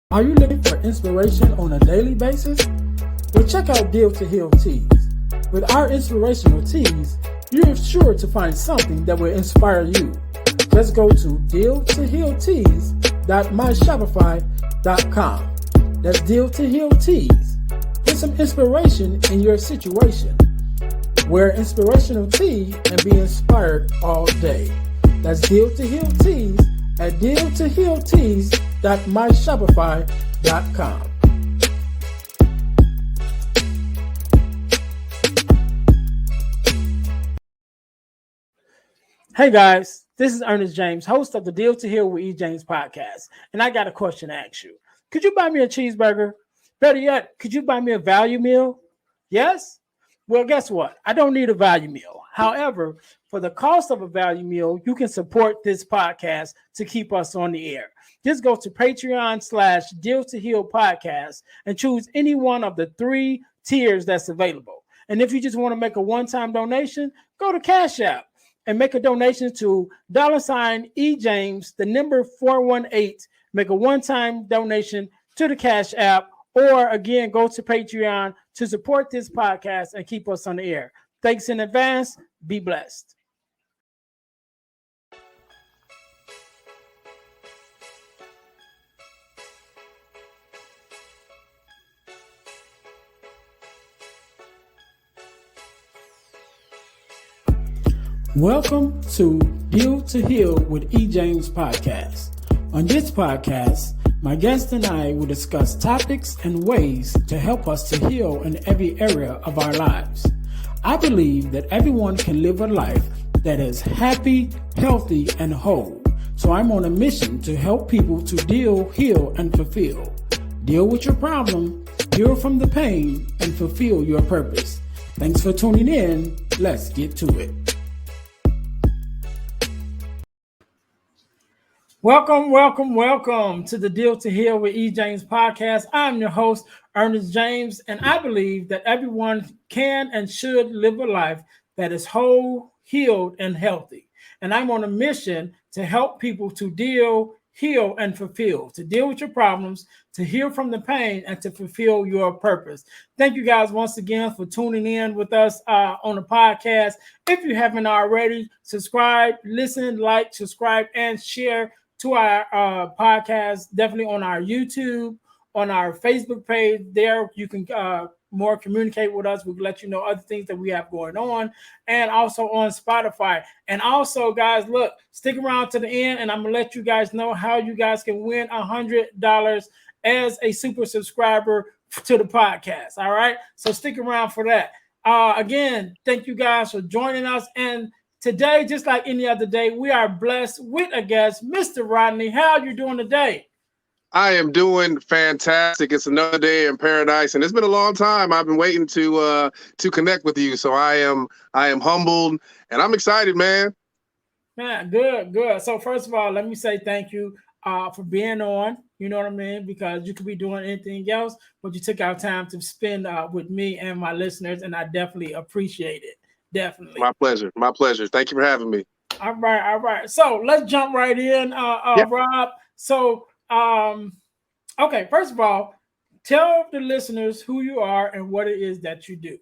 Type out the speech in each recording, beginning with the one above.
Are you looking for inspiration on a daily basis? Well, check out Deal to Heal Teas. With our inspirational teas, you're sure to find something that will inspire you. Just go to dealtohealteas.myshopify.com. That's Deal to Heal Teas. Get some inspiration in your situation. Wear inspirational tea and be inspired all day. That's Deal to Heal Teas at dealtohealteas.myshopify.com. Hey guys, this is Earnest James, host of the Deal to Heal with E. James podcast, and I got a question to ask you. Could you buy me a cheeseburger? Better yet, could you buy me a value meal? Yes? Well, guess what? I don't need a value meal. However, for the cost of a value meal, you can support this podcast to keep us on the air. Just go to Patreon/Deal to Heal podcast and choose any one of the 3 tiers that's available. And if you just want to make a one-time donation, go to Cash App and make a donation to $EJames, the number 418. Make a one-time donation to the Cash App, or again, go to Patreon to support this podcast and keep us on the air. Thanks in advance. Be blessed. Welcome to Deal to Heal with E. James podcast. On this podcast, my guest and I will discuss topics and ways to help us to heal in every area of our lives. I believe that everyone can live a life that is happy, healthy, and whole. So I'm on a mission to help people to deal, heal, and fulfill. Deal with your problem, heal from the pain, and fulfill your purpose. Thanks for tuning in. Let's get to it. Welcome to the Deal to Heal with E. James podcast. I'm your host, Earnest James, and I believe that everyone can and should live a life that is whole, healed, and healthy. And I'm on a mission to help people to deal, heal, and fulfill, to deal with your problems, to heal from the pain, and to fulfill your purpose. Thank you guys once again for tuning in with us on the podcast. If you haven't already, subscribe, listen, like, subscribe, and share to our podcast, definitely on our YouTube, on our Facebook page. There you can more communicate with us. We can let you know other things that we have going on, and also on Spotify. And also, guys, look, stick around to the end, and I'm gonna let you guys know how you guys can win $100 as a super subscriber to the podcast. All right, so stick around for that. Again, thank you guys for joining us. And today, just like any other day, we are blessed with a guest, Mr. Rodney. How are you doing today? I am doing fantastic. It's another day in paradise, and it's been a long time. I've been waiting to connect with you, so I am humbled, and I'm excited, man. Man, good. So first of all, let me say thank you for being on. You know what I mean? Because you could be doing anything else, but you took our time to spend with me and my listeners, and I definitely appreciate it. Definitely. My pleasure. Thank you for having me. All right. So let's jump right in, Rob. So, okay, first of all, tell the listeners who you are and what it is that you do.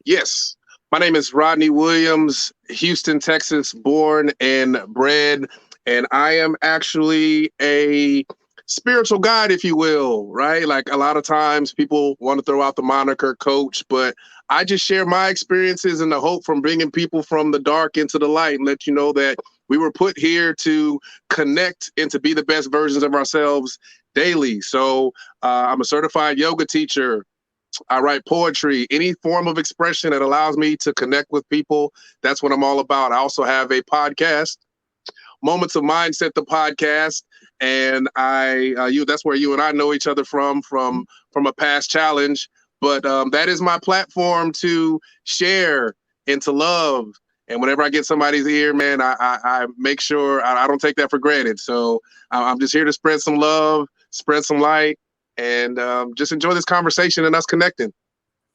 Yes. My name is Rodney Williams, Houston, Texas, born and bred, and I am actually a spiritual guide, if you will, right? Like a lot of times people want to throw out the moniker coach, but I just share my experiences and the hope from bringing people from the dark into the light and let you know that we were put here to connect and to be the best versions of ourselves daily. So I'm a certified yoga teacher. I write poetry, any form of expression that allows me to connect with people. That's what I'm all about. I also have a podcast, Moments of Mindset, the podcast. And that's where you and I know each other from a past challenge. But that is my platform to share and to love. And whenever I get somebody's ear, man, I make sure I don't take that for granted. So I'm just here to spread some love, spread some light, and just enjoy this conversation and us connecting.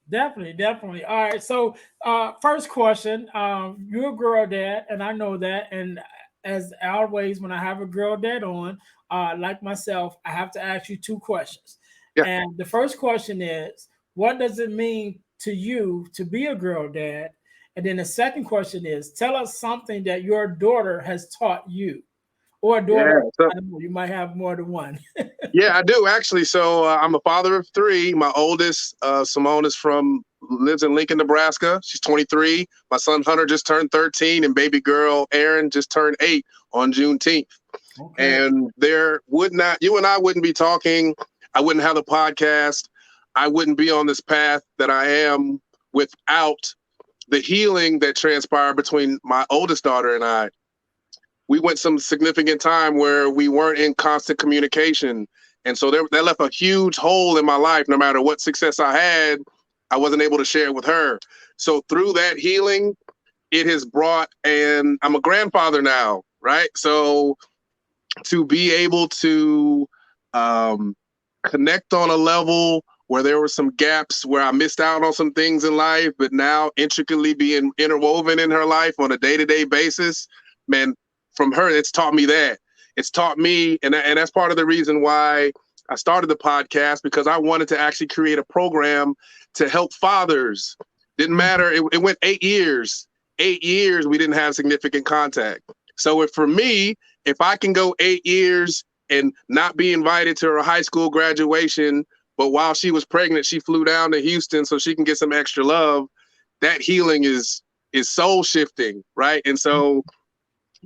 Definitely. All right. So first question, you're a girl dad, and I know that. And as always, when I have a girl dad on, like myself, I have to ask you two questions. Yeah. And the first question is, what does it mean to you to be a girl dad? And then the second question is, tell us something that your daughter has taught you, or a daughter. Yeah. So, I don't know, you might have more than one. yeah, I do actually. So I'm a father of three. My oldest, Simone, lives in Lincoln, Nebraska. She's 23. My son Hunter just turned 13, and baby girl Erin just turned 8 on Juneteenth. Okay. And you and I wouldn't be talking. I wouldn't have the podcast. I wouldn't be on this path that I am without the healing that transpired between my oldest daughter and I. We went some significant time where we weren't in constant communication. And so that left a huge hole in my life. No matter what success I had, I wasn't able to share it with her. So through that healing, it has brought, and I'm a grandfather now, right? So to be able to connect on a level where there were some gaps where I missed out on some things in life, but now intricately being interwoven in her life on a day-to-day basis, man, from her, it's taught me that. It's taught me, and that's part of the reason why I started the podcast, because I wanted to actually create a program to help fathers. Didn't matter. It went 8 years. 8 years we didn't have significant contact. So for me, if I can go 8 years and not be invited to her high school graduation, but while she was pregnant, she flew down to Houston so she can get some extra love, that healing is soul shifting, right? And so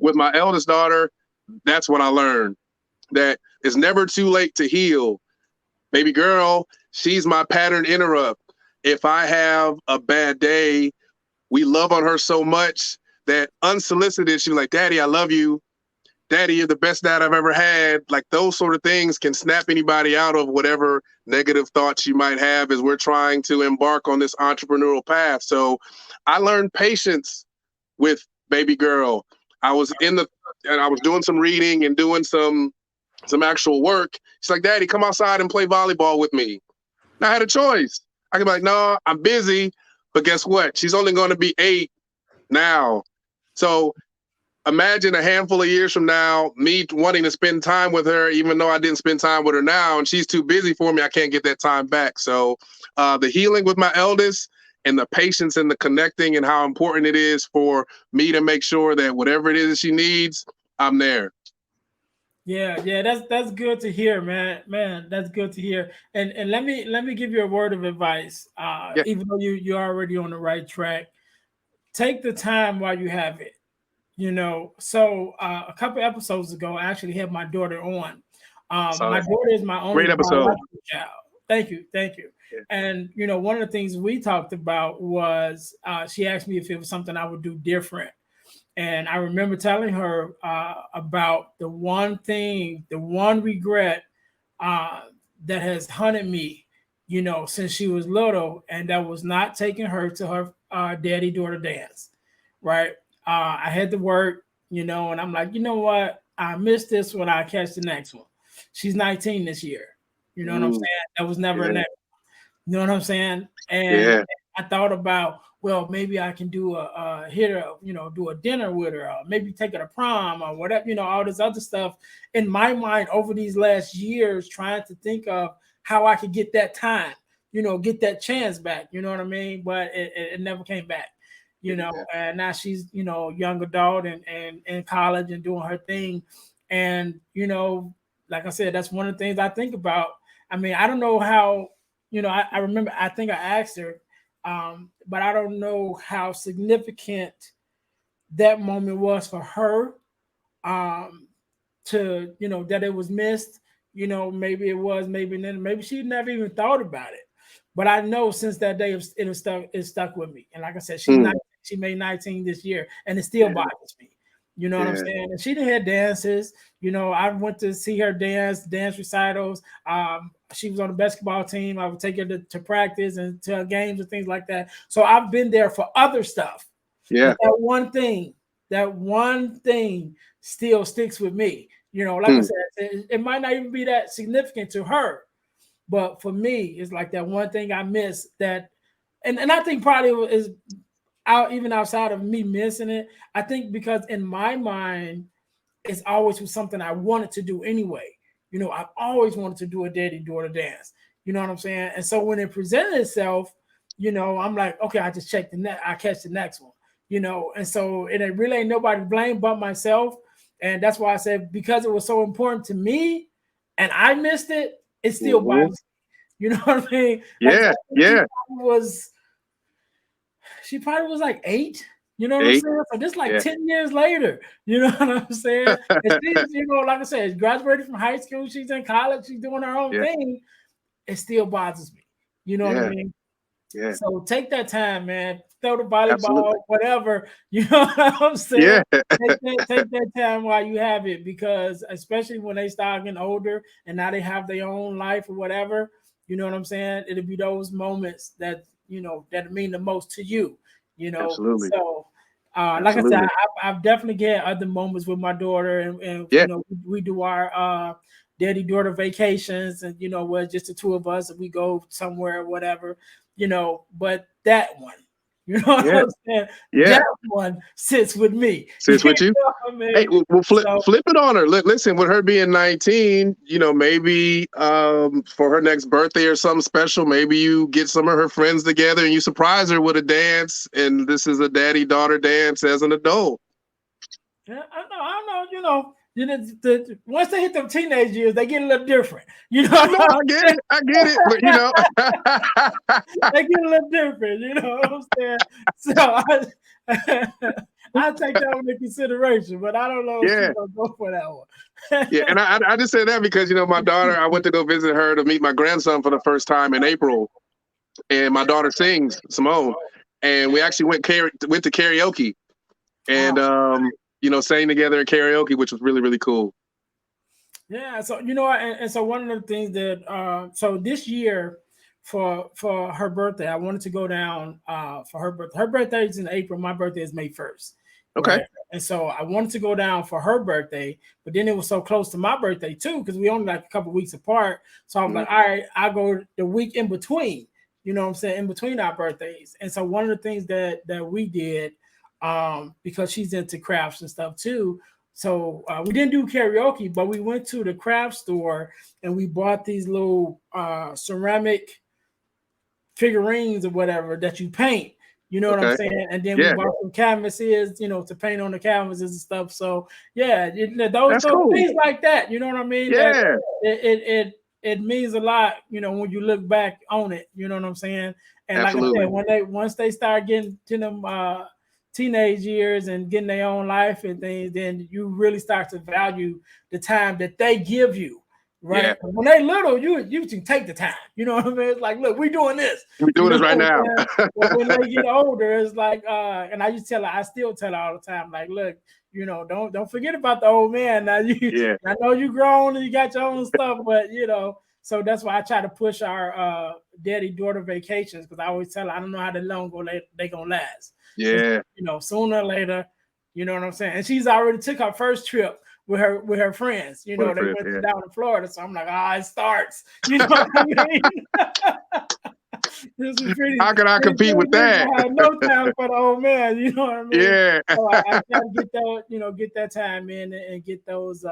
with my eldest daughter, that's what I learned, that it's never too late to heal. Baby girl, she's my pattern interrupt. If I have a bad day, we love on her so much that unsolicited, she's like, Daddy, I love you. Daddy, you're the best dad I've ever had. Like, those sort of things can snap anybody out of whatever negative thoughts you might have as we're trying to embark on this entrepreneurial path. So I learned patience with baby girl. I was doing some reading and doing some actual work. She's like, Daddy, come outside and play volleyball with me. And I had a choice. I could be like, no, I'm busy. But guess what? She's only going to be 8 now. So imagine a handful of years from now, me wanting to spend time with her, even though I didn't spend time with her now, and she's too busy for me. I can't get that time back. So the healing with my eldest, and the patience and the connecting, and how important it is for me to make sure that whatever it is she needs, I'm there. Yeah, that's good to hear, man. Man, that's good to hear. And let me give you a word of advice. Yeah. Even though you're already on the right track, take the time while you have it. So a couple episodes ago, I actually had my daughter on. My daughter is my only great episode. Child. Thank you. Yeah. And one of the things we talked about was she asked me if it was something I would do different. And I remember telling her about the one regret that has haunted me, since she was little, and that was not taking her to her daddy-daughter dance, right? I had to work, and I'm like, you know what? I missed this one. I'll catch the next one. She's 19 this year. You know what I'm saying? That was never an next. You know what I'm saying? And I thought about, well, maybe I can do do a dinner with her, or maybe take her to prom or whatever, all this other stuff in my mind over these last years, trying to think of how I could get that time, get that chance back, you know what I mean? But it never came back, and now she's, young adult and in college and doing her thing. And, like I said, that's one of the things I think about. I mean, I don't know how, I remember, I think I asked her, but I don't know how significant that moment was for her, to, that it was missed, maybe it was, maybe she never even thought about it. But I know since that day, it stuck with me. And like I said, she made 19 this year, and it still bothers me. You know what I'm saying? And she didn't have dances. I went to see her dance recitals. She was on the basketball team. I would take her to practice and to games and things like that. So I've been there for other stuff. Yeah. But that one thing still sticks with me. Like I said, it might not even be that significant to her, but for me, it's like that one thing I miss that, and I think probably is out even outside of me missing it. I think because in my mind, it's always was something I wanted to do anyway. You know, I've always wanted to do a daddy-daughter dance. You know what I'm saying? And so when it presented itself, you know, I'm like, okay, I just check the net, I catch the next one. You know, and so it really ain't nobody to blame but myself. And that's why I said, because it was so important to me and I missed it, it still bothers me. You know what I mean? Yeah, yeah. She probably was like 8. You know what I'm saying? So this like 10 years later. You know what I'm saying? And she's, you know, like I said, graduated from high school. She's in college. She's doing her own thing. It still bothers me. You know what I mean? Yeah. So take that time, man. Throw the volleyball, whatever. You know what I'm saying? Yeah. Take that time while you have it, because especially when they start getting older and now they have their own life or whatever, you know what I'm saying? It'll be those moments that, you know, that mean the most to you, you know? Absolutely. So, like I said, I've definitely get other moments with my daughter, and you know, we do our daddy-daughter vacations, and you know, where just the two of us, and we go somewhere or whatever, you know. But that one, you know what I'm saying? That one sits with me. Sits with you? I mean? Hey, well, flip it on her. Listen, with her being 19, you know, maybe for her next birthday or something special, maybe you get some of her friends together and you surprise her with a dance, and this is a daddy-daughter dance as an adult. Yeah, I know, you know, once they hit them teenage years, they get a little different. You know, I get it, but you know, they get a little different. You know what I'm saying? So I take that one into consideration, but I don't know if she's gonna go for that one. Yeah, and I just say that because, you know, my daughter, I went to go visit her to meet my grandson for the first time in April, and my daughter sings, Simone, and we actually went to karaoke, and you know, sang together at karaoke, which was really, really cool. Yeah, so you know, and so one of the things that so this year for her birthday, I wanted to go down for her birthday. Her birthday is in April. My birthday is May 1st. Okay. Right? And so I wanted to go down for her birthday, but then it was so close to my birthday too, because we only like a couple weeks apart. So I was like, all right, I'll go the week in between. You know what I'm saying? In between our birthdays. And so one of the things that we did, because she's into crafts and stuff too. So we didn't do karaoke, but we went to the craft store and we bought these little ceramic figurines or whatever that you paint. You know what I'm saying? And then we bought some canvases, you know, to paint on the canvases and stuff. So yeah, those cool things like that. You know what I mean? Yeah. It means a lot, you know, when you look back on it. You know what I'm saying? And Absolutely. like I said, once they start getting to them teenage years and getting their own life and things, then you really start to value the time that they give you. Right. Yeah. When they little, you can take the time. You know what I mean? It's like, look, we're doing this. We're doing this right now. When they get older, it's like, and I still tell her all the time, like, look, you know, don't forget about the old man. Now I know you grown and you got your own stuff, but you know, so that's why I try to push our daddy-daughter vacations, because I always tell her I don't know how long they gonna last. Yeah. You know, sooner or later, you know what I'm saying? And she's already took her first trip with her friends. You know, they went down to Florida. So I'm like, it starts. You know what I mean? This is pretty. How can I compete with that? I have no time for the old man. You know what I mean? Yeah. So I try to get those, you know, get that time in and get those.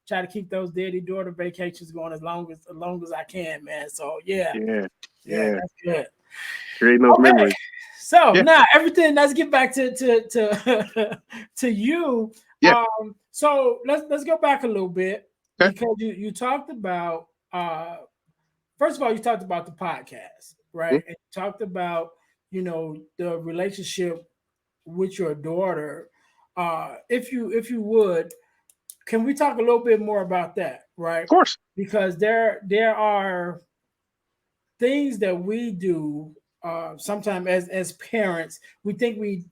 Try to keep those daddy-daughter vacations going as long as I can, man. So yeah, that's good. Creating those memories. So now everything. Let's get back to you. Yeah. So let's go back a little bit, because you talked about first of all, you talked about the podcast, right? And you talked about, you know, the relationship with your daughter. If you would, can we talk a little bit more about that, right? Of course. Because there are things that we do sometimes as parents. We think we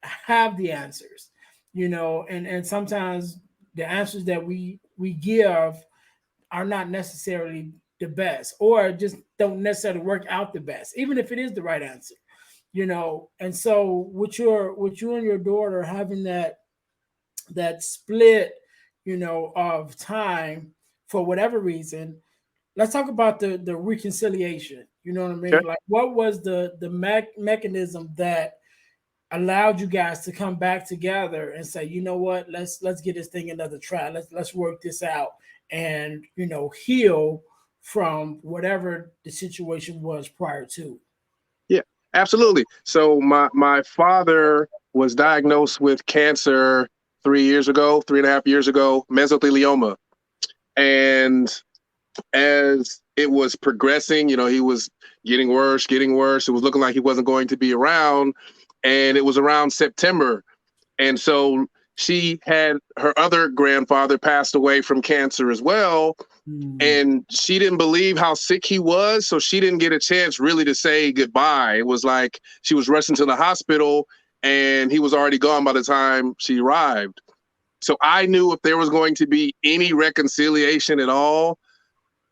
have the answers, you know, and sometimes the answers that we give are not necessarily the best, or just don't necessarily work out the best, even if it is the right answer, you know. And so with you and your daughter having that split, you know, of time for whatever reason, let's talk about the reconciliation. You know what I mean? Like, what was the mechanism that allowed you guys to come back together and say, you know what, let's get this thing another try. Let's work this out and heal from whatever the situation was prior to. Yeah, absolutely. So my father was diagnosed with cancer 3 years ago, 3.5 years ago, mesothelioma. And as it was progressing, he was getting worse, getting worse. It was looking like he wasn't going to be around. And it was around September. And so she had her other grandfather passed away from cancer as well. And she didn't believe how sick he was. So she didn't get a chance really to say goodbye. It was like she was rushing to the hospital and he was already gone by the time she arrived. So I knew if there was going to be any reconciliation at all,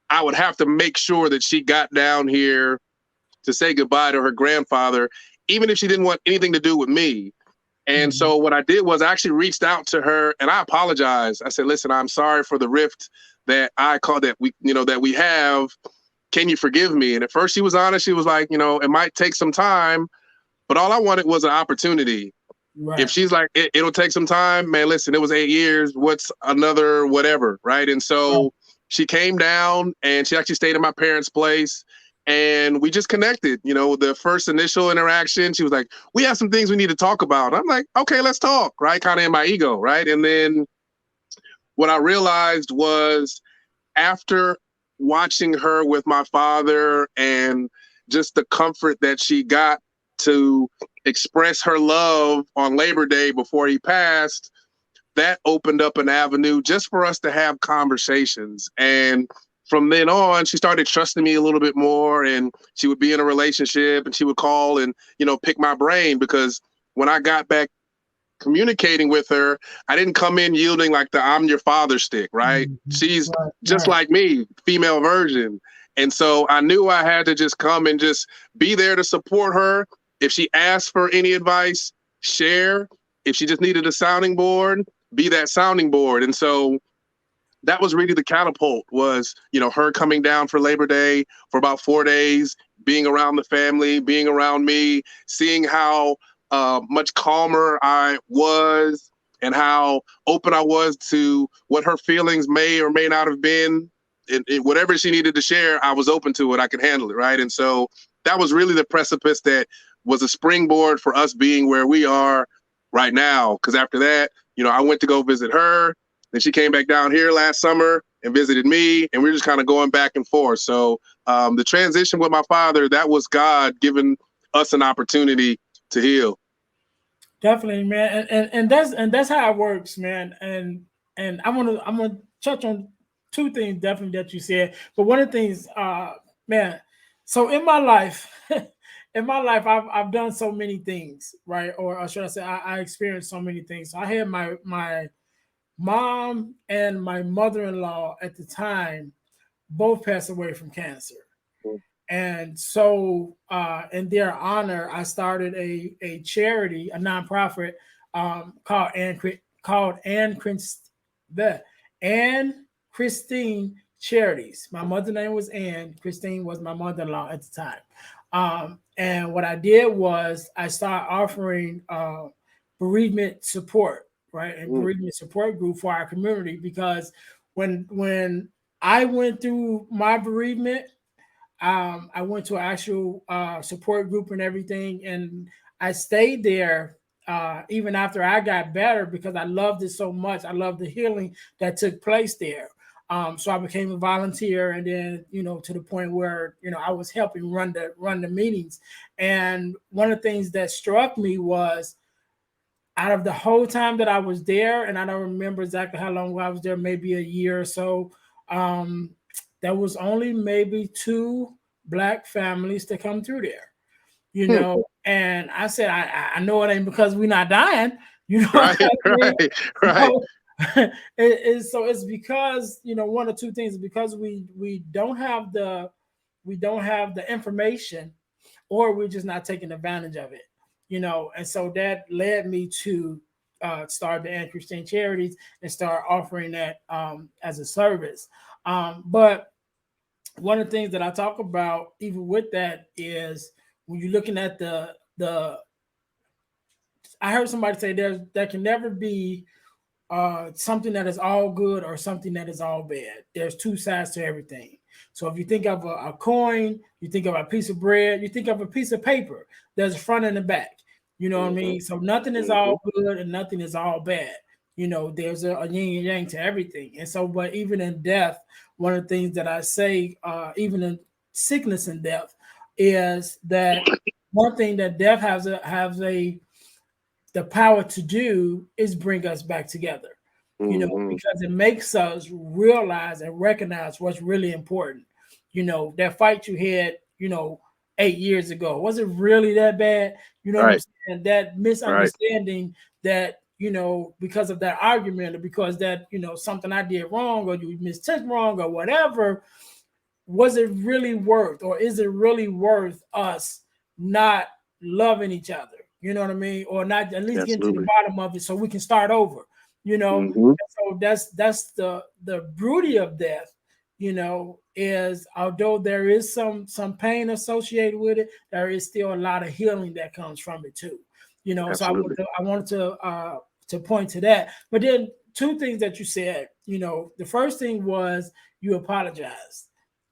I would have to make sure that she got down here to say goodbye to her grandfather, even if she didn't want anything to do with me. And so what I did was I actually reached out to her and I apologized. I said, listen, I'm sorry for the rift that I call that we have. Can you forgive me? And at first she was honest. She was like, it might take some time, but all I wanted was an opportunity. Right. If she's like, it'll take some time, man, listen, it was 8 years. What's another whatever, right? And so she came down and she actually stayed at my parents' place. And we just connected, the first initial interaction. She was like, we have some things we need to talk about. I'm like, okay, let's talk, right? Kind of in my ego, right? And then what I realized was after watching her with my father and just the comfort that she got to express her love on Labor Day before he passed, that opened up an avenue just for us to have conversations. And from then on, she started trusting me a little bit more, and she would be in a relationship and she would call and, pick my brain, because when I got back communicating with her, I didn't come in yielding like the I'm your father stick, right? She's just like me, female version. And so I knew I had to just come and just be there to support her. If she asked for any advice, share. If she just needed a sounding board, be that sounding board. And so that was really the catapult, was, her coming down for Labor Day for about 4 days, being around the family, being around me, seeing how much calmer I was and how open I was to what her feelings may or may not have been. And whatever she needed to share, I was open to it. I could handle it, right? And so that was really the precipice that was a springboard for us being where we are right now. Because after that, I went to go visit her. Then she came back down here last summer and visited me, and we were just kind of going back and forth. So the transition with my father, that was God giving us an opportunity to heal. Definitely, man, and that's how it works, man. And I'm gonna touch on two things definitely that you said. But one of the things, man, so in my life, I've done so many things, right? Or should I say, I experienced so many things. So I had my mom and my mother-in-law at the time both passed away from cancer. And so in their honor, I started a charity, a nonprofit called Ann Christine Charities. My mother's name was Ann. Christine was my mother-in-law at the time. And what I did was I started offering bereavement support, right? And bereavement support group for our community, because when I went through my bereavement, I went to an actual support group and everything, and I stayed there even after I got better, because I loved it so much. I loved the healing that took place there. So I became a volunteer, and then to the point where I was helping run the meetings. And one of the things that struck me was, out of the whole time that I was there, and I don't remember exactly how long I was there, maybe a year or so, there was only maybe 2 Black families to come through there, and I said, I know it ain't because we're not dying, Right. So it's because, one or two things, because we don't have the information, or we're just not taking advantage of it. And so that led me to start the Ann Christine Charities and start offering that as a service. But one of the things that I talk about, even with that, is when you're looking at the I heard somebody say there can never be something that is all good or something that is all bad. There's two sides to everything. So if you think of a coin, you think of a piece of bread, you think of a piece of paper. There's a front and a back. You know what I mean? So nothing is all good and nothing is all bad. You know, there's a yin and yang to everything. And so, but even in death, one of the things that I say, even in sickness and death, is that one thing that death has the power to do is bring us back together, you know, because it makes us realize and recognize what's really important. You know, that fight you had, you know, 8 years ago, was it really that bad? You know what I'm saying? That misunderstanding that, you know, because of that argument or because that, you know, something I did wrong or you mistook wrong or whatever, was it really worth, or is it really worth us not loving each other? You know what I mean? Or not at least getting to the bottom of it so we can start over, you know? So that's the beauty of death, you know, is although there is some pain associated with it, there is still a lot of healing that comes from it too. You know, so I wanted to point to that. But then two things that you said, you know, the first thing was you apologized,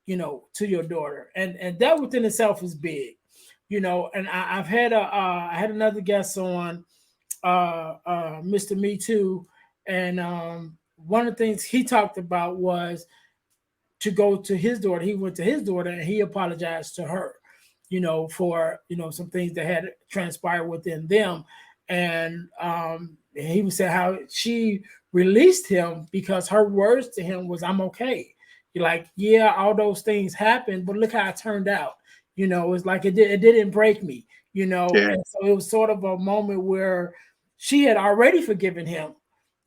you know, to your daughter. And that within itself is big. You know, and I had another guest on, Mr. Me Too, and one of the things he talked about was to go to his daughter. He went to his daughter and he apologized to her, you know, for, you know, some things that had transpired within them, and he was saying how she released him because her words to him was, "I'm okay." You're like, yeah, all those things happened, but look how it turned out. You know, it's like it didn't break me, you know. And so it was sort of a moment where she had already forgiven him,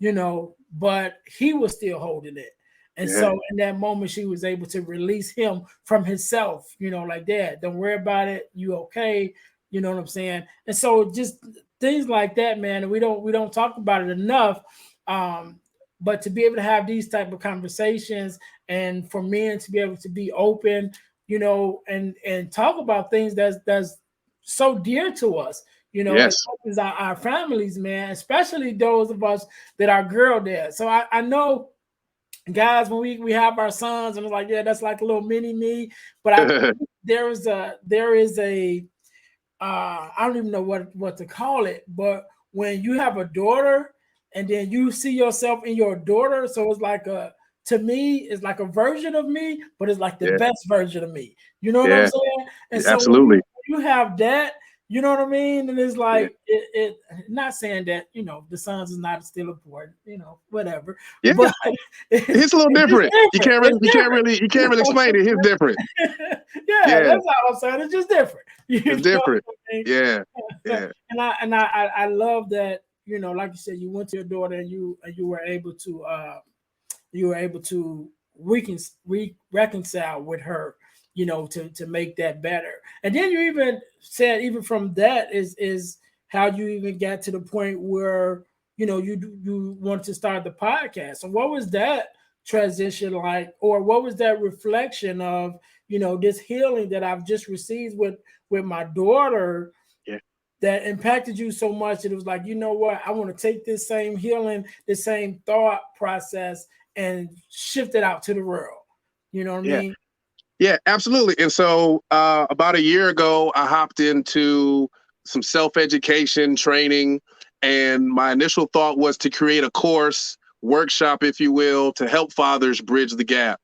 you know, but he was still holding it. And so in that moment, she was able to release him from himself, you know, like that. Don't worry about it. You okay? You know what I'm saying? And so just things like that, man. And we don't talk about it enough. But to be able to have these type of conversations and for men to be able to be open, you know, and talk about things that's so dear to us, you know, as our families, man, especially those of us that are girl dads. So I know, guys, when we have our sons, and it's like, yeah, that's like a little mini me. But there is a I don't even know what to call it, but when you have a daughter and then you see yourself in your daughter, so it's like to me, it's like a version of me, but it's like the best version of me. You know what I'm saying? And so when you have that, you know what I mean? And it's like it not saying that, you know, the sons is not still important, you know, whatever. Yeah. But it's a little different. You can't really explain it. It's different. That's all I'm saying. It's just different. It's different. I mean? And I love that, you know, like you said, you went to your daughter and you were able to reconcile with her, you know, to make that better. And then you even said, even from that is how you even got to the point where, you know, you want to start the podcast. So what was that transition like, or what was that reflection of, you know, this healing that I've just received with my daughter that impacted you so much that it was like, you know what, I want to take this same healing, this same thought process and shift it out to the world. You know what I mean? Yeah, absolutely. And so about a year ago, I hopped into some self-education training, and my initial thought was to create a course, workshop, if you will, to help fathers bridge the gap.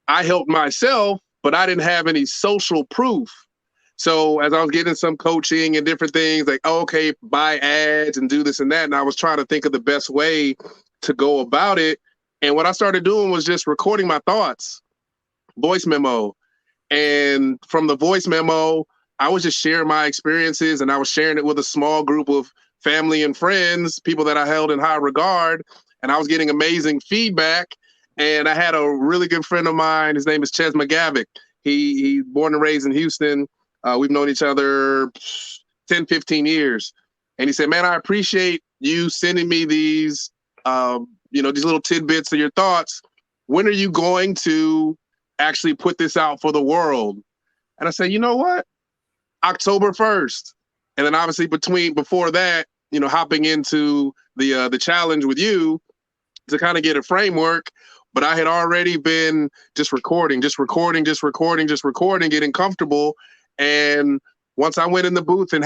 I helped myself, but I didn't have any social proof. So as I was getting some coaching and different things, like, oh, okay, buy ads and do this and that. And I was trying to think of the best way to go about it. And what I started doing was just recording my thoughts, voice memo. And from the voice memo, I was just sharing my experiences, and I was sharing it with a small group of family and friends, people that I held in high regard. And I was getting amazing feedback. And I had a really good friend of mine. His name is Ches McGavick. He born and raised in Houston. We've known each other 10, 15 years. And he said, man, I appreciate you sending me these, these little tidbits of your thoughts. When are you going to actually put this out for the world? And I said, you know what? October 1st. And then obviously before that, hopping into the challenge with you to kind of get a framework. But I had already been just recording, getting comfortable. And once I went in the booth and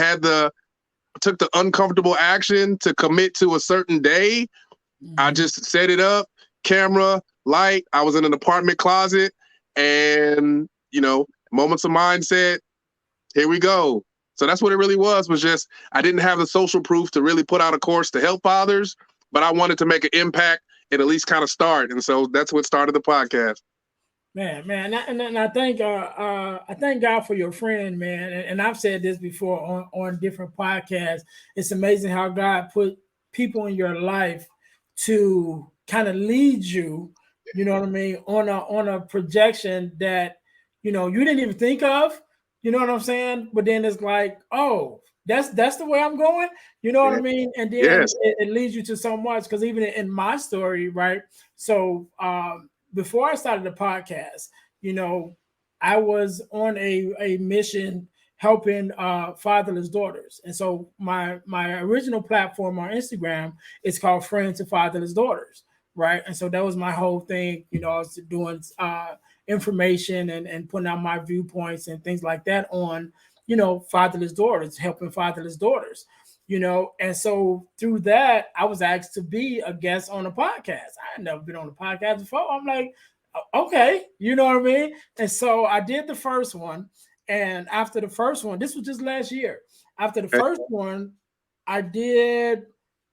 took the uncomfortable action to commit to a certain day, I just set it up, camera, light. I was in an apartment closet, and, moments of mindset, here we go. So that's what it really was just, I didn't have the social proof to really put out a course to help others, but I wanted to make an impact and at least kind of start. And so that's what started the podcast. Man, and I thank God for your friend, man. And I've said this before on different podcasts. It's amazing how God put people in your life to kind of lead you, you know what I mean, on a projection that, you didn't even think of, you know what I'm saying? But then it's like, oh, that's the way I'm going, you know what I mean? And then it leads you to so much, because even in my story, right? So before I started the podcast, I was on a mission helping fatherless daughters. And so my original platform on Instagram is called Friends to Fatherless Daughters, right? And so that was my whole thing. I was doing information and putting out my viewpoints and things like that on, fatherless daughters, helping fatherless daughters, and so through that, I was asked to be a guest on a podcast. I had never been on a podcast before. I'm like, okay, you know what I mean? And so I did the first one. And after the first one, this was just last year. After the first one, I did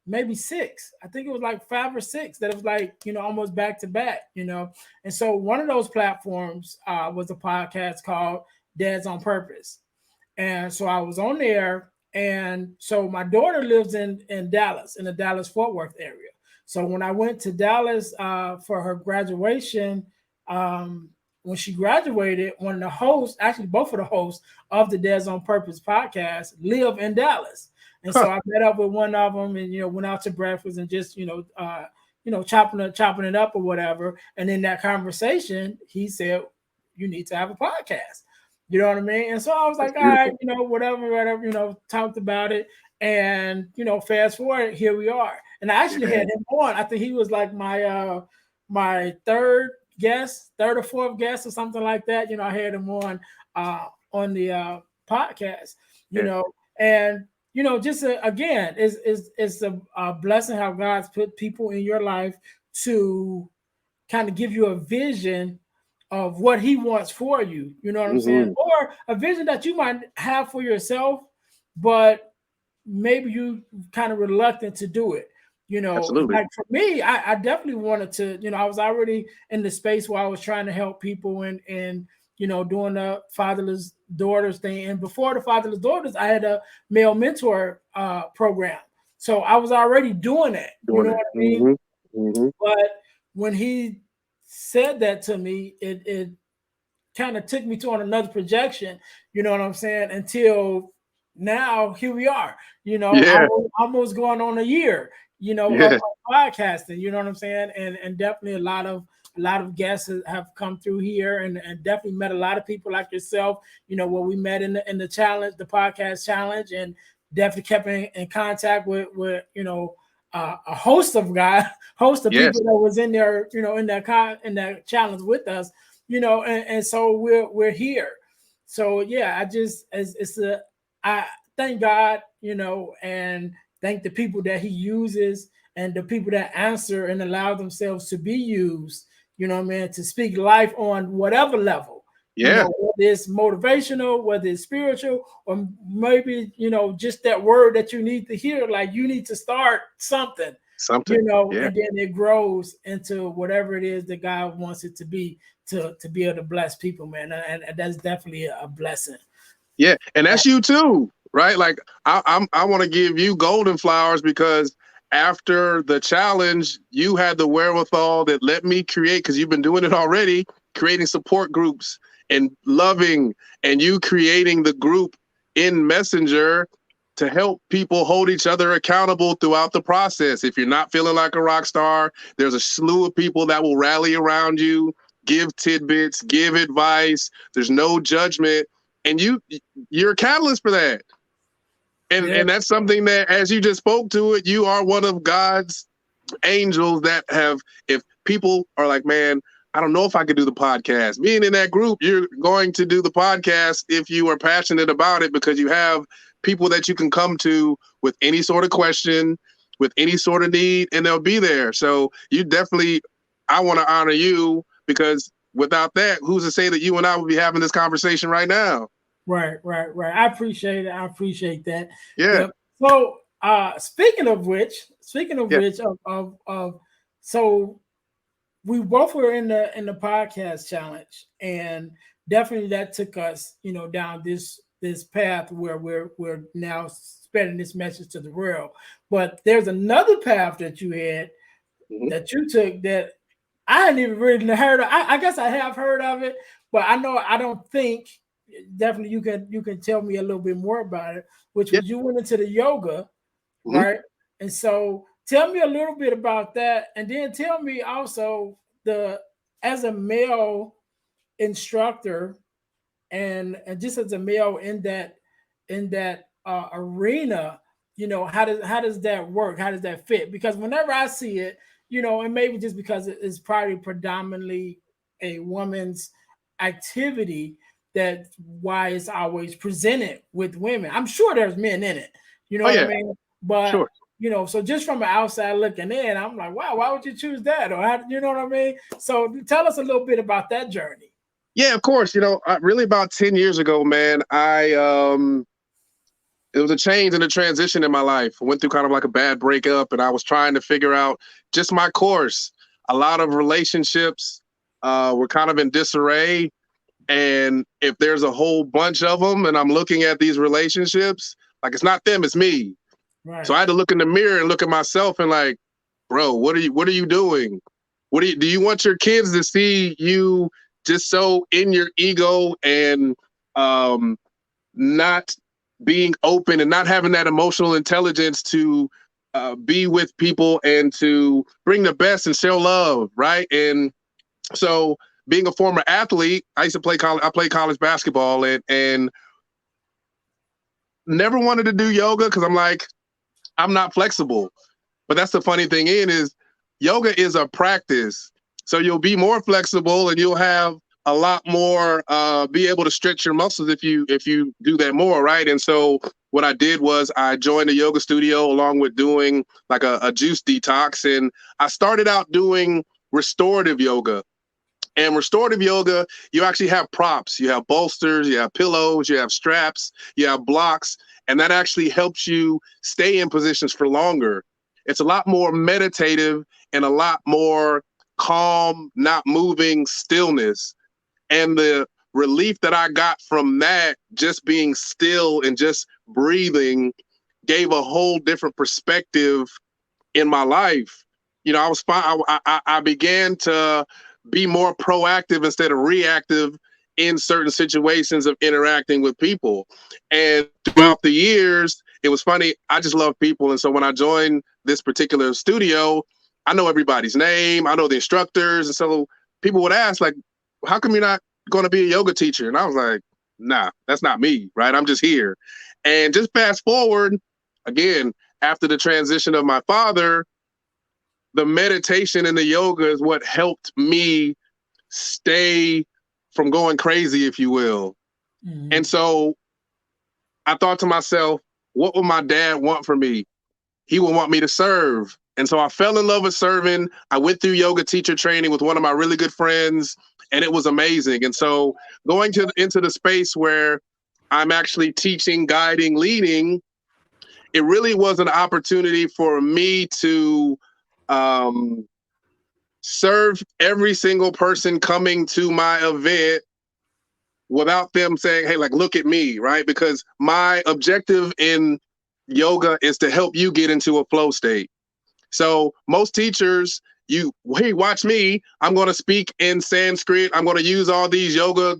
maybe 6. I think it was like 5 or 6 that it was like, almost back to back, And so one of those platforms was a podcast called Dads on Purpose. And so I was on there. And so my daughter lives in Dallas, in the Dallas-Fort Worth area. So when I went to Dallas for her graduation, when she graduated, one of the hosts, actually both of the hosts of the Dads on Purpose podcast, live in Dallas. And so I met up with one of them and, went out to breakfast and just, chopping it up or whatever. And in that conversation, he said, you need to have a podcast. You know what I mean? And so I was like, all right, whatever, talked about it. And, fast forward, here we are. And I actually had him on. I think he was like my third or fourth guest or something like that. I had him on the podcast, and, just again, it's a blessing how God's put people in your life to kind of give you a vision of what he wants for you, you know what I'm saying? Or a vision that you might have for yourself, but maybe you kind of reluctant to do it. Absolutely. Like for me, I definitely wanted to, I was already in the space where I was trying to help people and doing the fatherless daughters thing. And before the fatherless daughters, I had a male mentor program. So I was already doing that. You know what I mean? But when he said that to me, it kind of took me to on another projection, you know what I'm saying? Until now, here we are, almost going on a year, of podcasting, you know what I'm saying? And definitely a lot of guests have come through here and definitely met a lot of people like yourself, where we met in the challenge, the podcast challenge, and definitely kept in contact with a host of people that was in there, in that challenge with us, and so we're here. So yeah, I thank God, and thank the people that he uses and the people that answer and allow themselves to be used, to speak life on whatever level. Whether it's motivational, whether it's spiritual, or maybe, just that word that you need to hear, like you need to start something, and then it grows into whatever it is that God wants it to be able to bless people, man. And that's definitely a blessing. Yeah. And that's you too, right? Like I want to give you golden flowers because after the challenge, you had the wherewithal that let me create, because you've been doing it already, creating support groups and loving, and you creating the group in Messenger to help people hold each other accountable throughout the process. If you're not feeling like a rock star, there's a slew of people that will rally around you, give tidbits, give advice. There's no judgment. And you're a catalyst for that. And that's something that, as you just spoke to it, you are one of God's angels that have, if people are like, man, I don't know if I could do the podcast. Being in that group, you're going to do the podcast if you are passionate about it, because you have people that you can come to with any sort of question, with any sort of need, and they'll be there. So you definitely, I want to honor you, because without that, who's to say that you and I would be having this conversation right now? Right. I appreciate it. I appreciate that. Yeah. So speaking of which, so we both were in the podcast challenge, and definitely that took us, down this path where we're now spreading this message to the world. But there's another path that you had, that you took, that I hadn't even really heard of. I guess I have heard of it, but I don't think, definitely you can tell me a little bit more about it, which was you went into the yoga, right? And so tell me a little bit about that, and then tell me also, as a male instructor, and just as a male in that arena, how does that work? How does that fit? Because whenever I see it, and maybe just because it's probably predominantly a woman's activity, that's why it's always presented with women. I'm sure there's men in it, what I mean? But sure. So just from the outside looking in, I'm like, wow, why would you choose that? Or you know what I mean? So tell us a little bit about that journey. Yeah, of course. Really about 10 years ago, man, it was a change and a transition in my life. I went through kind of like a bad breakup, and I was trying to figure out just my course. A lot of relationships were kind of in disarray. And if there's a whole bunch of them and I'm looking at these relationships, like, it's not them, it's me. Right. So I had to look in the mirror and look at myself and like, bro, what are you doing? Do you want your kids to see you just so in your ego and not being open and not having that emotional intelligence to be with people and to bring the best and show love, right? And so, being a former athlete, I used to play college. I played college basketball and never wanted to do yoga because I'm like, I'm not flexible. But that's the funny thing is yoga is a practice. So you'll be more flexible and you'll have a lot more, be able to stretch your muscles if you do that more, right? And so what I did was I joined a yoga studio along with doing like a juice detox. And I started out doing restorative yoga. And restorative yoga, you actually have props. You have bolsters, you have pillows, you have straps, you have blocks, and that actually helps you stay in positions for longer. It's a lot more meditative and a lot more calm, not moving stillness. And the relief that I got from that, just being still and just breathing, gave a whole different perspective in my life. I was fine. I began to be more proactive instead of reactive in certain situations of interacting with people. And throughout the years, it was funny. I just love people. And so when I joined this particular studio, I know everybody's name. I know the instructors. And so people would ask, like, how come you're not going to be a yoga teacher? And I was like, nah, that's not me, right? I'm just here. And just fast forward, again, after the transition of my father, the meditation and the yoga is what helped me stay from going crazy, if you will. Mm-hmm. And so I thought to myself, what would my dad want from me? He would want me to serve. And so I fell in love with serving. I went through yoga teacher training with one of my really good friends, and it was amazing. And so going into the space where I'm actually teaching, guiding, leading, it really was an opportunity for me to serve every single person coming to my event without them saying, hey, like, look at me, right? Because my objective in yoga is to help you get into a flow state. So most teachers, hey, watch me. I'm going to speak in Sanskrit. I'm going to use all these yoga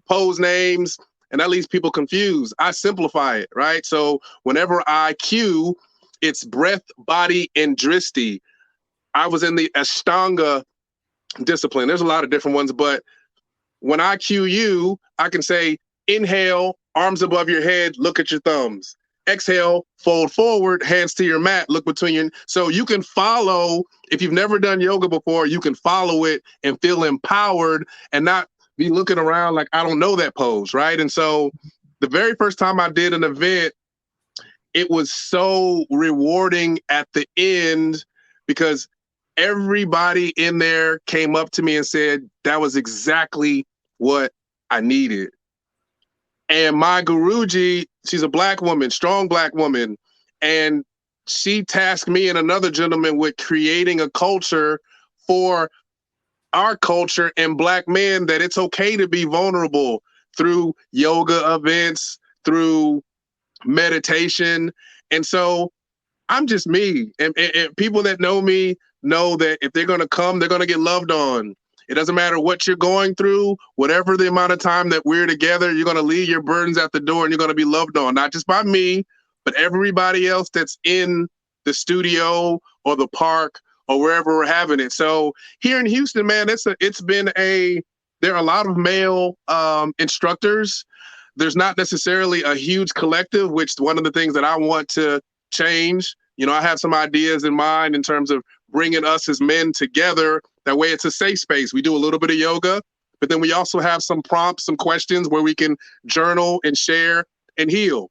pose names, and that leaves people confused. I simplify it, right? So whenever I cue, it's breath, body, and drishti. I was in the Ashtanga discipline. There's a lot of different ones, but when I cue you, I can say, inhale, arms above your head, look at your thumbs. exhale, fold forward, hands to your mat, look between your, so you can follow, if you've never done yoga before, you can follow it and feel empowered and not be looking around like, I don't know that pose, right? And so the very first time I did an event, it was so rewarding at the end because everybody in there came up to me and said, that was exactly what I needed. And my Guruji, she's a Black woman, strong Black woman, and she tasked me and another gentleman with creating a culture for our culture and Black men, that it's okay to be vulnerable through yoga events, through meditation. And so I'm just me. And people that know me know that if they're going to come, they're going to get loved on. It doesn't matter what you're going through, whatever the amount of time that we're together, you're going to leave your burdens at the door and you're going to be loved on, not just by me, but everybody else that's in the studio or the park or wherever we're having it. So here in Houston, man, there are a lot of male instructors. There's not necessarily a huge collective, which one of the things that I want to change. You know, I have some ideas in mind in terms of bringing us as men together. That way it's a safe space. We do a little bit of yoga, but then we also have some prompts, some questions where we can journal and share and heal.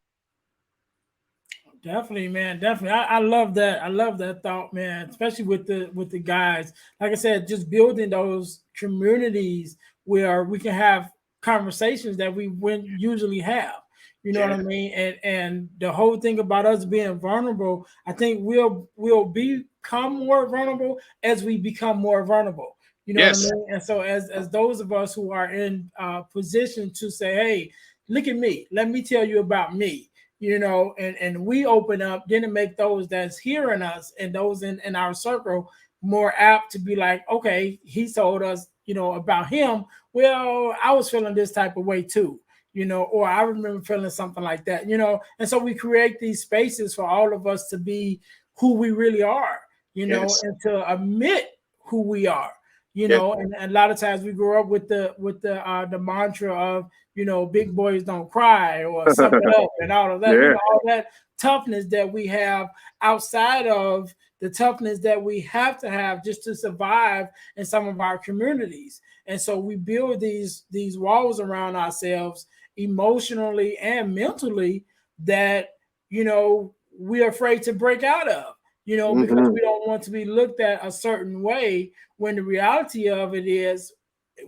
Definitely, man. Definitely. I love that. I love that thought, man, especially with the guys. Like I said, just building those communities where we can have conversations that we wouldn't usually have. You know what I mean? And the whole thing about us being vulnerable, I think we'll become more vulnerable as we become more vulnerable. You know what I mean? And so as those of us who are in position to say, hey, look at me, let me tell you about me, you know, and we open up, then to make those that's hearing us and those in our circle more apt to be like, okay, he told us, you know, about him. Well, I was feeling this type of way too, you know, or I remember feeling something like that, you know. And so we create these spaces for all of us to be who we really are, you know, and to admit who we are, you know. And a lot of times we grow up with the mantra of, you know, big boys don't cry or suck it up and all of that, you know, all that toughness that we have outside of the toughness that we have to have just to survive in some of our communities. And so we build these walls around ourselves emotionally and mentally that, you know, we're afraid to break out of, you know, because we don't want to be looked at a certain way, when the reality of it is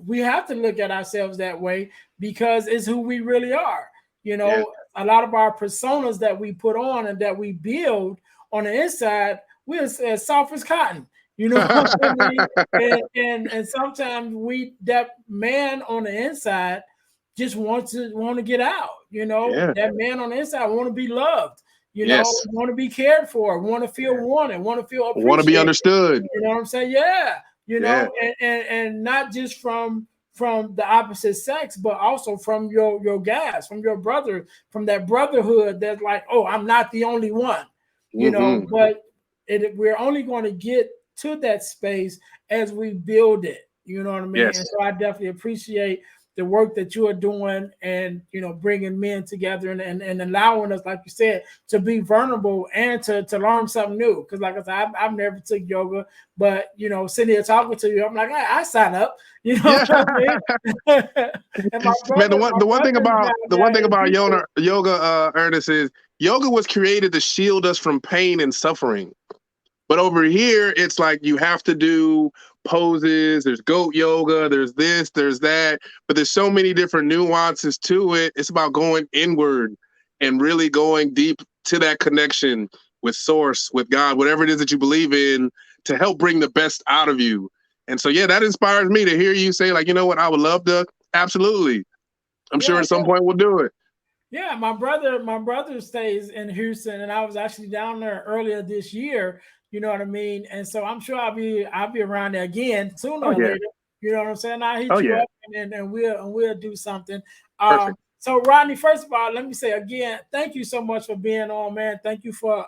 we have to look at ourselves that way because it's who we really are. You know, a lot of our personas that we put on and that we build on the inside, we're as soft as cotton. You know what I mean? And sometimes that man on the inside just want to get out. You know, that man on the inside want to be loved. You know, want to be cared for, want to feel wanted, want to feel appreciated, want to be understood. You know what I'm saying? Yeah. You know, and not just from the opposite sex, but also from your guys, from your brother, from that brotherhood that's like, oh, I'm not the only one, you know, but we're only going to get to that space as we build it. You know what I mean? And so I definitely appreciate the work that you are doing and, you know, bringing men together and allowing us, like you said, to be vulnerable and to learn something new. Because like I said, I've never took yoga, but, you know, sitting here talking to you, I'm like, I sign up. You know what I mean? Man, the one thing about yoga, Ernest, is yoga was created to shield us from pain and suffering. But over here, it's like you have to do poses, there's goat yoga, there's this, there's that, but there's so many different nuances to it. It's about going inward and really going deep to that connection with source, with God, whatever it is that you believe in, to help bring the best out of you. And so, that inspires me to hear you say, like, you know what, I would love to. Absolutely. I'm sure at some point we'll do it. Yeah, my brother stays in Houston, and I was actually down there earlier this year. You know what I mean? And so I'm sure I'll be around there again sooner or later. You know what I'm saying? I'll hit you up and we'll do something. So Rodney, first of all, let me say again, thank you so much for being on, man. Thank you for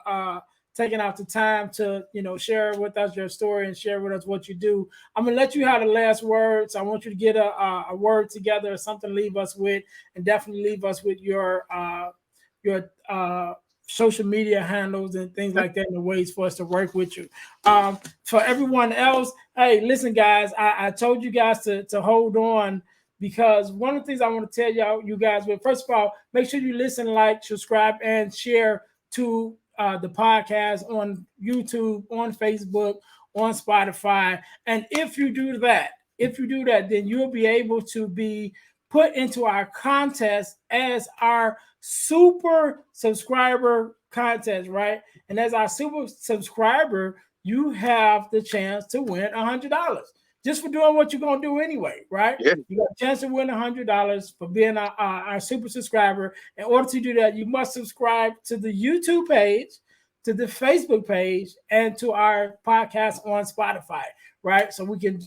taking out the time to, you know, share with us your story and share with us what you do. I'm gonna let you have the last words. I want you to get a word together or something to leave us with, and definitely leave us with your social media handles and things like that, and the ways for us to work with you. For everyone else, hey, listen, guys, I told you guys to hold on, because one of the things I want to tell you guys, well, first of all, make sure you listen, like, subscribe, and share to the podcast on YouTube, on Facebook, on Spotify. And if you do that, then you'll be able to be put into our contest as our super subscriber contest, right? And as our super subscriber, you have the chance to win $100 just for doing what you're going to do anyway, right? Yeah. You got a chance to win $100 for being our super subscriber. In order to do that, you must subscribe to the YouTube page, to the Facebook page, and to our podcast on Spotify, right? So we can,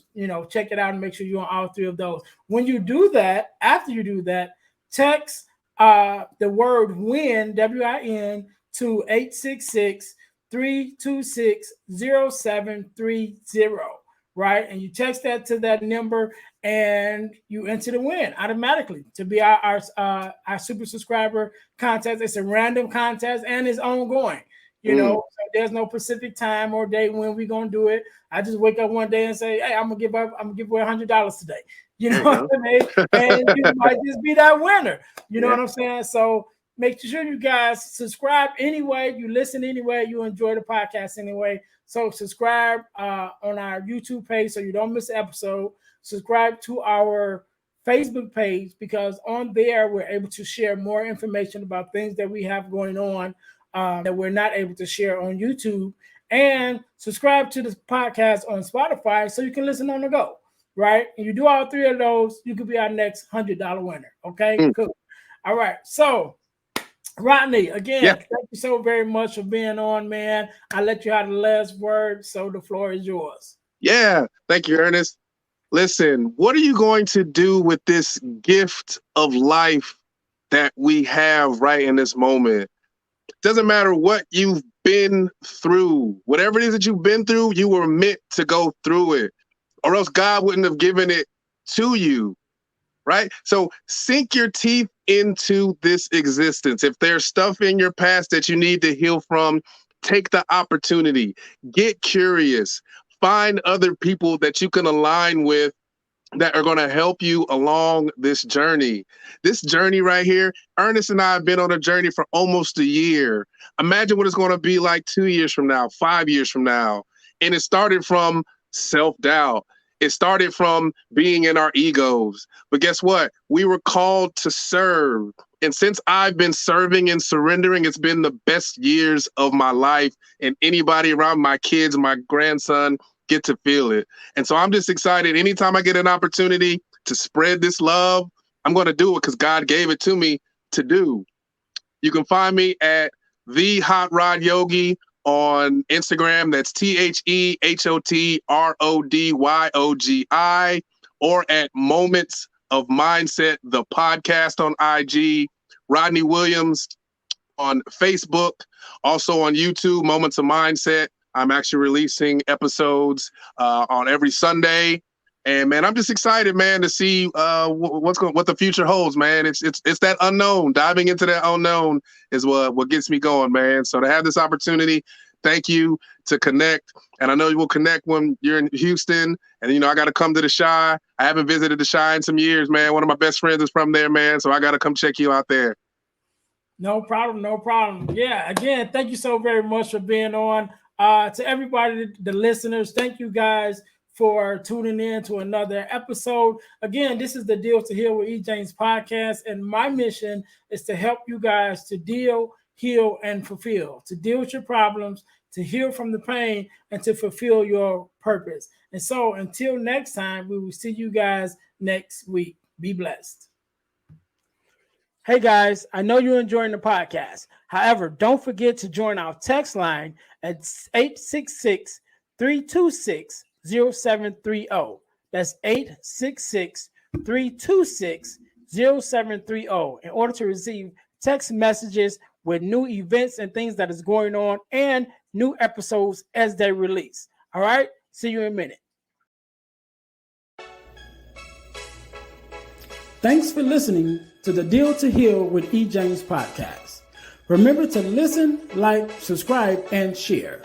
check it out and make sure you're on all three of those. When you do that, after you do that, text the word WIN, WIN, to 866-326-0730, right? And you text that to that number, and you enter the win automatically to be our super subscriber contest. It's a random contest, and it's ongoing. So there's no specific time or day when we're gonna do it. I just wake up one day and say, "Hey, I'm gonna give away $100 today." You know what I mean? And you might just be that winner. You know what I'm saying? So make sure you guys subscribe anyway. You listen anyway. You enjoy the podcast anyway. So subscribe on our YouTube page so you don't miss an episode. Subscribe to our Facebook page, because on there we're able to share more information about things that we have going on that we're not able to share on YouTube. And subscribe to the podcast on Spotify so you can listen on the go, right? And you do all three of those, you could be our next $100 winner. Okay, cool. All right. So, Rodney, again, thank you so very much for being on, man. I let you have the last word, so the floor is yours. Yeah. Thank you, Ernest. Listen, what are you going to do with this gift of life that we have right in this moment? Doesn't matter what you've been through, whatever it is that you've been through, you were meant to go through it, or else God wouldn't have given it to you, right? So sink your teeth into this existence. If there's stuff in your past that you need to heal from, take the opportunity, get curious, find other people that you can align with that are going to help you along this journey. This journey right here, Ernest and I have been on a journey for almost a year. Imagine what it's going to be like 2 years from now, 5 years from now. And it started from self-doubt. It started from being in our egos. But guess what? We were called to serve. And since I've been serving and surrendering, it's been the best years of my life. And anybody around, my kids, my grandson, get to feel it. And so I'm just excited. Anytime I get an opportunity to spread this love, I'm going to do it because God gave it to me to do. You can find me at The Hot Rod Yogi on Instagram. That's THEHOTRODYOGI, or at Moments of Mindset, the podcast on IG. Rodney Williams on Facebook, also on YouTube, Moments of Mindset. I'm actually releasing episodes on every Sunday, and man, I'm just excited, man, to see what the future holds, man. It's that unknown. Diving into that unknown is what gets me going, man. So to have this opportunity, thank you, to connect, and I know you will connect when you're in Houston. And I got to come to the Chi. I haven't visited the Chi in some years, man. One of my best friends is from there, man. So I got to come check you out there. No problem. Yeah, again, thank you so very much for being on. To everybody, the listeners, thank you guys for tuning in to another episode. Again, this is the Deal to Heal with E. James podcast, and my mission is to help you guys to deal, heal, and fulfill, to deal with your problems, to heal from the pain, and to fulfill your purpose. And so until next time, we will see you guys next week. Be blessed. Hey guys, I know you're enjoying the podcast. However, don't forget to join our text line at 866-326-0730. That's 866-326-0730 in order to receive text messages with new events and things that is going on and new episodes as they release. All right, see you in a minute. Thanks for listening to the Deal to Heal with E. James podcast. Remember to listen, like, subscribe, and share.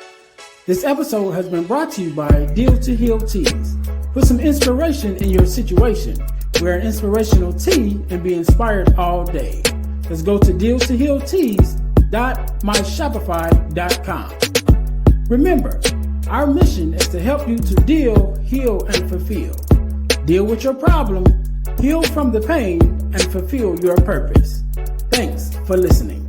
This episode has been brought to you by Deal to Heal Teas. Put some inspiration in your situation. Wear an inspirational tea and be inspired all day. Let's go to dealtohealteas.myshopify.com. Remember, our mission is to help you to deal, heal, and fulfill. Deal with your problem, heal from the pain, and fulfill your purpose. Thanks for listening.